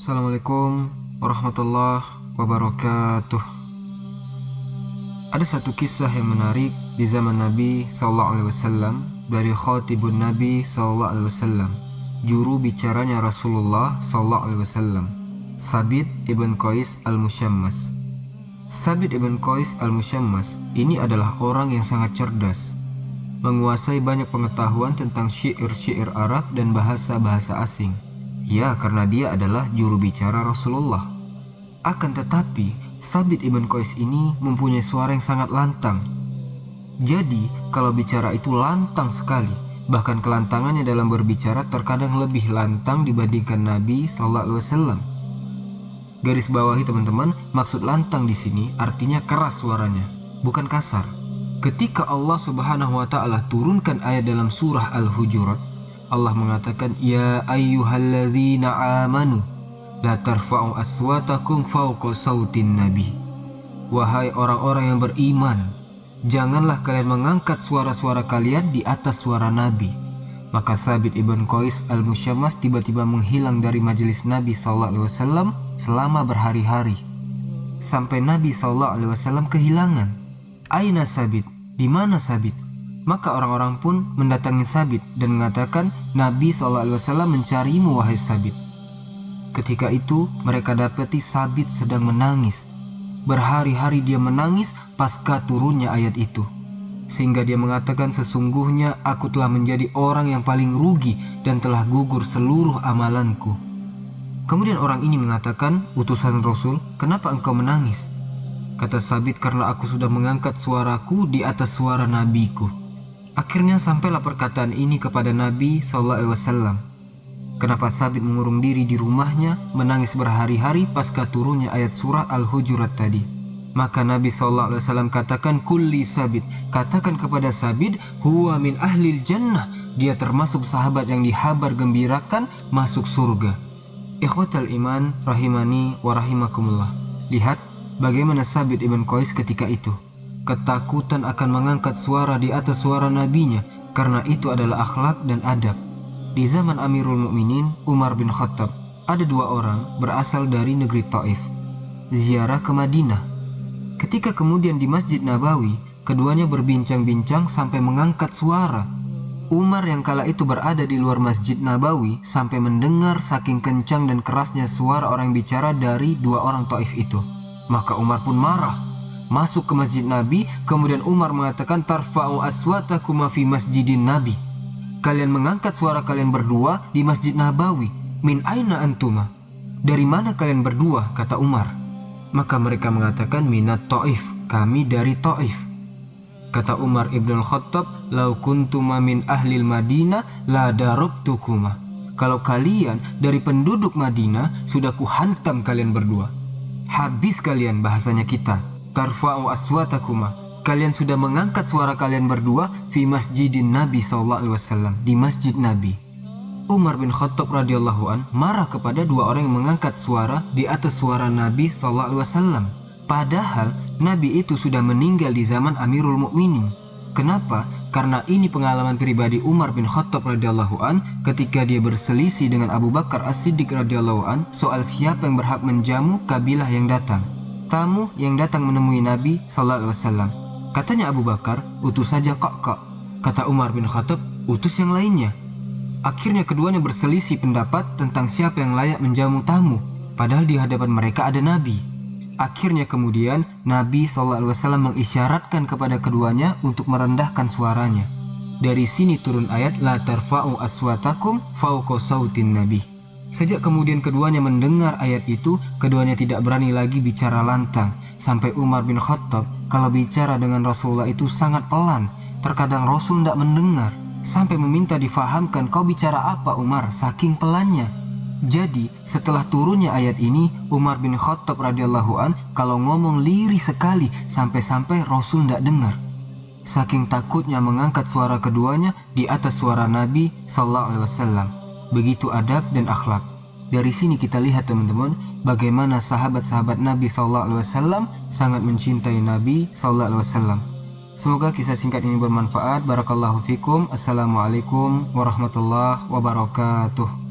Assalamualaikum warahmatullahi wabarakatuh. Ada satu kisah yang menarik di zaman Nabi SAW dari Khatibun Nabi SAW, juru bicaranya Rasulullah SAW, Sabit ibn Qais al-Musyammas. Sabit ibn Qais al-Musyammas ini adalah orang yang sangat cerdas, menguasai banyak pengetahuan tentang syair-syair Arab dan bahasa-bahasa asing. Ya, karena dia adalah juru bicara Rasulullah. Akan tetapi, Sabit ibn Qais ini mempunyai suara yang sangat lantang. Jadi, kalau bicara itu lantang sekali. Bahkan kelantangannya dalam berbicara terkadang lebih lantang dibandingkan Nabi SAW. Garis bawahi teman-teman, maksud lantang di sini artinya keras suaranya, bukan kasar. Ketika Allah Subhanahu wa Ta'ala turunkan ayat dalam surah Al-Hujurat, Allah mengatakan, Ya ayyuhalladzina amanu la tarfa'u aswatakum fawqa sautin nabi. Wahai orang-orang yang beriman, janganlah kalian mengangkat suara-suara kalian di atas suara Nabi. Maka Sabit ibn Qais al-Musyammas tiba-tiba menghilang dari majelis Nabi SAW selama berhari-hari, sampai Nabi SAW kehilangan. Aina Sabit? Di mana Sabit? Maka orang-orang pun mendatangi Sabit dan mengatakan, Nabi SAW mencarimu wahai Sabit. Ketika itu mereka dapati Sabit sedang menangis. Berhari-hari dia menangis pasca turunnya ayat itu, sehingga dia mengatakan, sesungguhnya aku telah menjadi orang yang paling rugi dan telah gugur seluruh amalanku. Kemudian orang ini mengatakan, utusan Rasul, kenapa engkau menangis? Kata Sabit, karena aku sudah mengangkat suaraku di atas suara nabiku. Akhirnya sampailah perkataan ini kepada Nabi SAW. Kenapa Sabit mengurung diri di rumahnya, menangis berhari-hari pasca turunnya ayat surah Al-Hujurat tadi. Maka Nabi SAW katakan, Kulli Sabit, katakan kepada Sabit, huwa min ahlil jannah, dia termasuk sahabat yang dihabar gembirakan masuk surga. Ikhwatal iman, rahimani wa rahimakumullah. Lihat bagaimana Sabit ibn Qais ketika itu ketakutan akan mengangkat suara di atas suara nabinya, karena itu adalah akhlak dan adab. Di zaman Amirul Mukminin Umar bin Khattab, ada dua orang berasal dari negeri Taif, ziarah ke Madinah. Ketika kemudian di Masjid Nabawi, keduanya berbincang-bincang sampai mengangkat suara. Umar yang kala itu berada di luar Masjid Nabawi sampai mendengar saking kencang dan kerasnya suara orang bicara dari dua orang Taif itu. Maka Umar pun marah, masuk ke masjid Nabi. Kemudian Umar mengatakan, Tarfa'u aswatakum fi masjidin Nabi. Kalian mengangkat suara kalian berdua di Masjid Nabawi. Min aina antuma? Dari mana kalian berdua? Kata Umar. Maka mereka mengatakan, Minat Taif, kami dari Taif. Kata Umar ibn al-Khattab, Lau kuntuma min ahlil Madinah la darabtukuma. Kalau kalian dari penduduk Madinah, sudah kuhantam kalian berdua. Habis kalian, bahasanya kita. Tarfa'u aswatakuma, kalian sudah mengangkat suara kalian berdua fi masjidin Nabi SAW, di masjid Nabi. Umar bin Khattab radhiyallahu an marah kepada dua orang yang mengangkat suara di atas suara Nabi SAW. Padahal Nabi itu sudah meninggal di zaman Amirul Mukminin. Kenapa? Karena ini pengalaman pribadi Umar bin Khattab radhiyallahu an ketika dia berselisih dengan Abu Bakar As-Siddiq radhiyallahu an soal siapa yang berhak menjamu kabilah yang datang. Tamu yang datang menemui Nabi SAW. Katanya Abu Bakar, utus saja kak. Kata Umar bin Khattab, utus yang lainnya. Akhirnya keduanya berselisih pendapat tentang siapa yang layak menjamu tamu, padahal di hadapan mereka ada Nabi. Akhirnya kemudian Nabi SAW mengisyaratkan kepada keduanya untuk merendahkan suaranya. Dari sini turun ayat, La tarfa'u aswatakum fawqa sautin Nabi. Sejak kemudian keduanya mendengar ayat itu, keduanya tidak berani lagi bicara lantang. Sampai Umar bin Khattab kalau bicara dengan Rasulullah itu sangat pelan. Terkadang Rasul tidak mendengar, sampai meminta difahamkan, kau bicara apa Umar, saking pelannya. Jadi setelah turunnya ayat ini, Umar bin Khattab radhiyallahu an kalau ngomong lirih sekali, sampai-sampai Rasul tidak dengar. Saking takutnya mengangkat suara keduanya di atas suara Nabi SAW. Begitu adab dan akhlak. Dari sini kita lihat teman-teman, bagaimana sahabat-sahabat Nabi SAW sangat mencintai Nabi SAW. Semoga kisah singkat ini bermanfaat. Barakallahu fikum. Assalamualaikum warahmatullahi wabarakatuh.